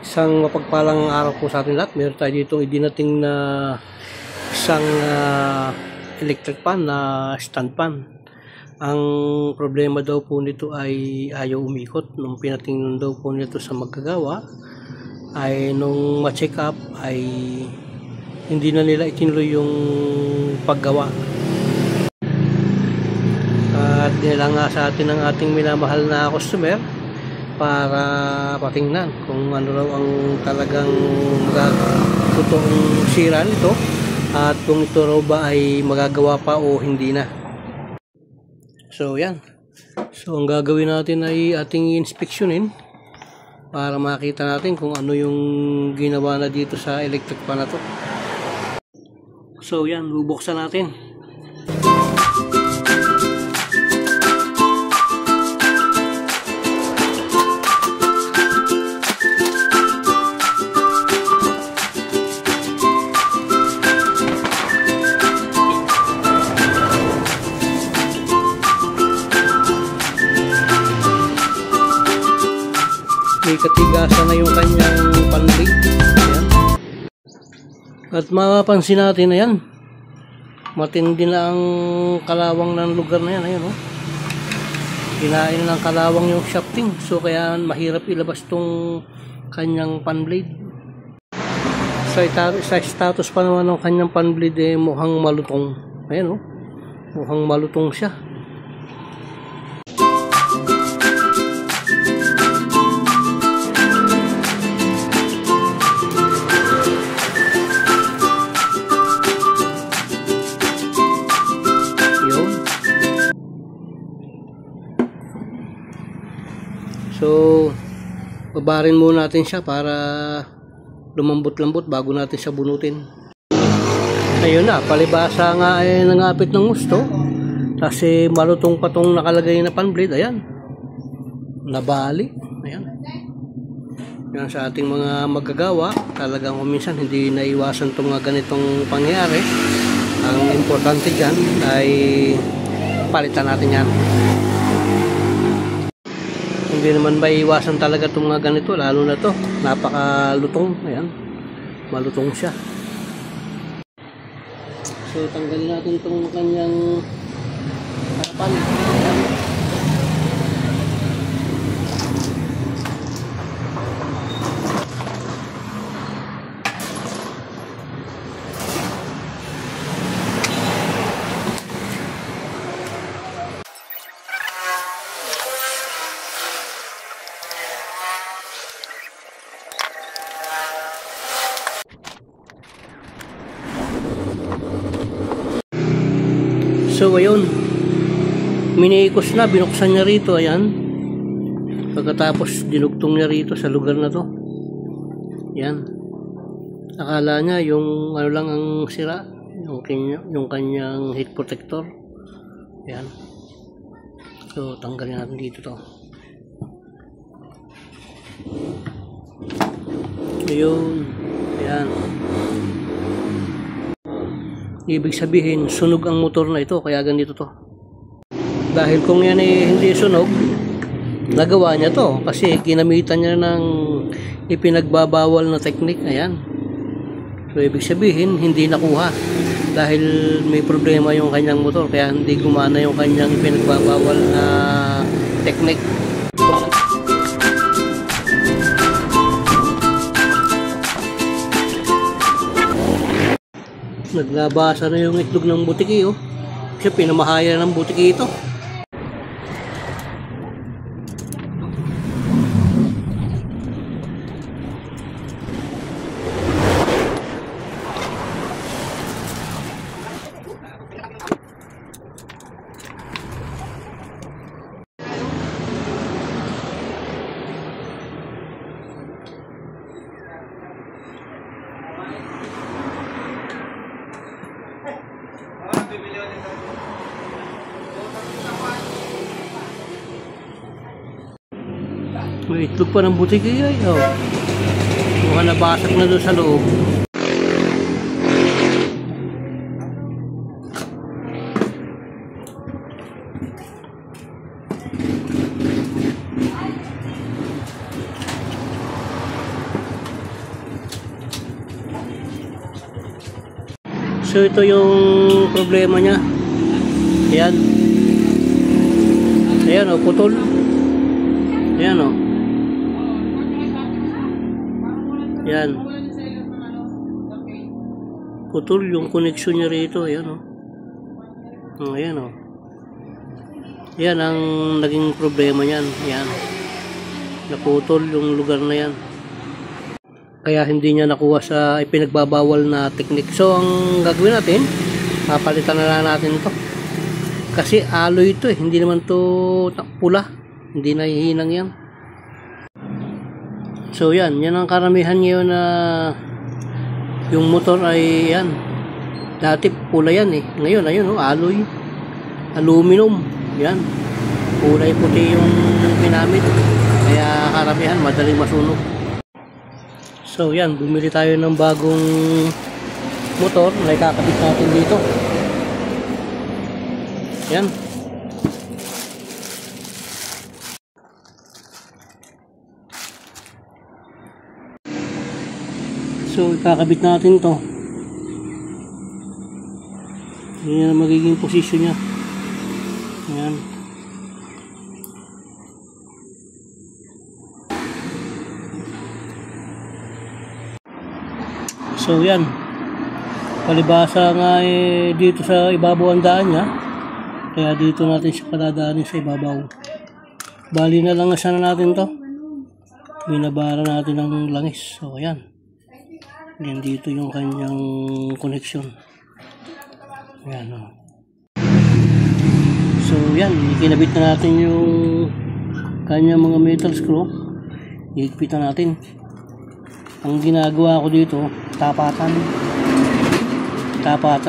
Isang mapagpalang araw po sa atin lahat. Meron tayo dito idinating na isang electric pan na stand pan. Ang problema daw po nito ay ayaw umikot. Nung pinatingnan daw po nito sa magagawa, ay nung ma-check up ay hindi na nila itinuloy yung paggawa. At dinala nga sa atin ang ating minamahal na customer para patingnan kung ano raw ang talagang totoong sira nito at kung ito raw ba ay magagawa pa o hindi na. So yan. So ang gagawin natin ay ating inspeksyonin para makita natin kung ano yung ginawa na dito sa electric pan na to. So yan, bubuksan natin. May katigasan na yung kanyang panlig. Ayan. At mapapansin natin, ayan, matindi na ang kalawang ng lugar na yan. Ayan, oh. Kinain ng kalawang yung shafting. So kaya mahirap ilabas tong kanyang panblade. Sa status pa naman ng kanyang panblade, mukhang malutong. Ayan, oh. Mukhang malutong siya. So, babarin muna natin siya para lumambot-lambot bago natin siya bunutin. Ayun na, palibasa nga ay nangapit ng gusto. Kasi malutong pa tong nakalagay na pan blade. Ayan. Nabali. Ayan. Yan sa ating mga magagawa. Talagang minsan hindi naiwasan itong ganitong pangyayari. Ang importante dyan ay palitan natin yan. Hindi naman maiwasan talaga itong mga ganito, lalo na to napakalutong. Ayan, malutong siya. So tanggalin natin itong kanyang harapan. Ayan. So ayun, miniikos na, binuksan niya rito, ayan. Pagkatapos dinugtong niya rito sa lugar na to. Ayan. Akala niya yung ano lang ang sira, yung kanyang heat protector. Ayan. So tanggalin natin dito to. Ayun. Ayan. Ibig sabihin, sunog ang motor na ito, kaya ganito to. Dahil kung yan ay hindi sunog, nagawa niya to. Kasi ginamitan niya ng ipinagbabawal na technique. Ayan. So, ibig sabihin, hindi nakuha. Dahil may problema yung kanyang motor, kaya hindi gumana yung kanyang ipinagbabawal na technique. Naglabasa na yung itlog ng butiki, oh. Kasi pinamahaya ng butiki ito. May itlog pa ng butiki ay, oh. Mukhang nabasag na doon sa loob. So ito yung problema niya. Ayan. Ayan o, putol. Ayan o. Ayan. Putol yung connection niya rito. Ayan o. Ayan o. Yan ang naging problema niyan. Yan. Naputol yung lugar na yan. Kaya hindi niya nakuha sa ipinagbabawal na technique. So ang gagawin natin, papalitan na lang natin ito. Kasi alloy ito eh. Hindi naman to pula. Hindi nahihinang yan. So yan. Yan ang karamihan ngayon na yung motor ay yan. Dati pula yan eh. Ngayon ayun alloy. Aluminum. Yan. Kulay puti yung ginamit. Kaya karamihan madaling masunog. So yan, bumili tayo ng bagong motor na ikakabit natin dito. Yan. So ikakabit natin to. Yan ang magiging posisyon niya. Yan. So yan. Palibasa nga dito sa ibabaw ang daan niya. Kaya dito natin siya padadaanin sa ibabaw. Bali na lang sana natin to. Binabara natin ng langis. So yan. Yan dito yung kanyang connection. Yan o. So yan, ikinabit na natin yung kanyang mga metal screw. Ihigpitan natin. Ang ginagawa ko dito, tapatan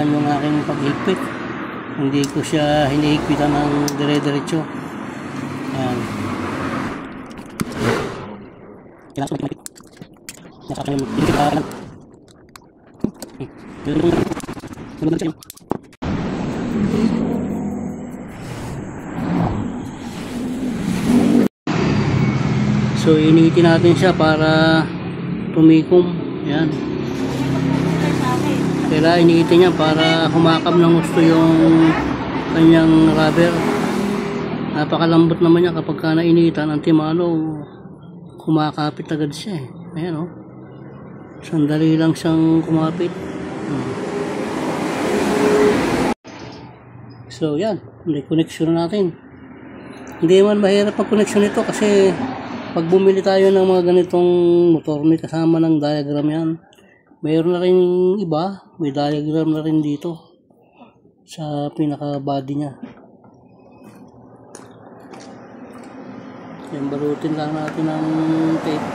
yung aking paghigpit. Hindi ko siya hinihigpitan ng dire-diretso. Yan. So initin natin siya para tumikom. Yan. Kailangan initin niya para humakam ng gusto yung kanyang rubber. Napakalambot naman niya kapag ka nainitan. Ang timano, kumakapit agad siya eh. Ayan o. Sandali lang siyang kumapit. So yan, may connection natin. Hindi man mahirap ang connection nito kasi pag bumili tayo ng mga ganitong motor, may kasama ng diagram yan. Mayroon na rin iba, may diagram na rin dito sa pinaka body nya. Yan, balutin lang natin ng tape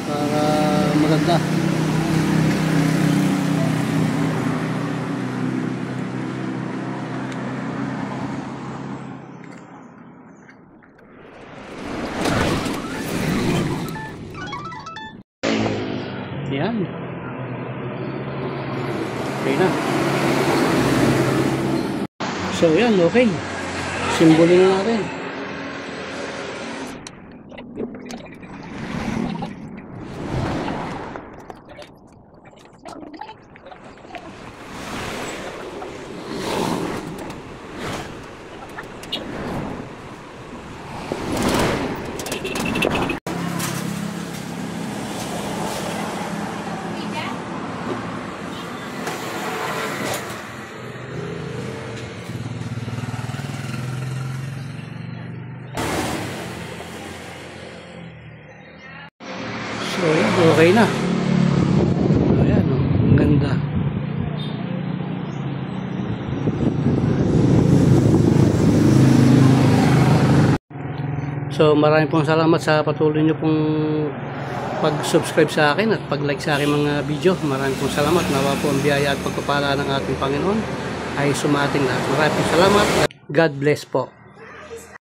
para maganda. Yan. Okay na. So yan, okay. Simbolin na natin. So, okay na. Ayan, ang ganda. So, maraming pong salamat sa patuloy nyo pong pag-subscribe sa akin at pag-like sa aking mga video. Maraming pong salamat. Nawa po ang biyaya at pagpapala ng ating Panginoon ay sumating lahat. Maraming pong salamat. God bless po.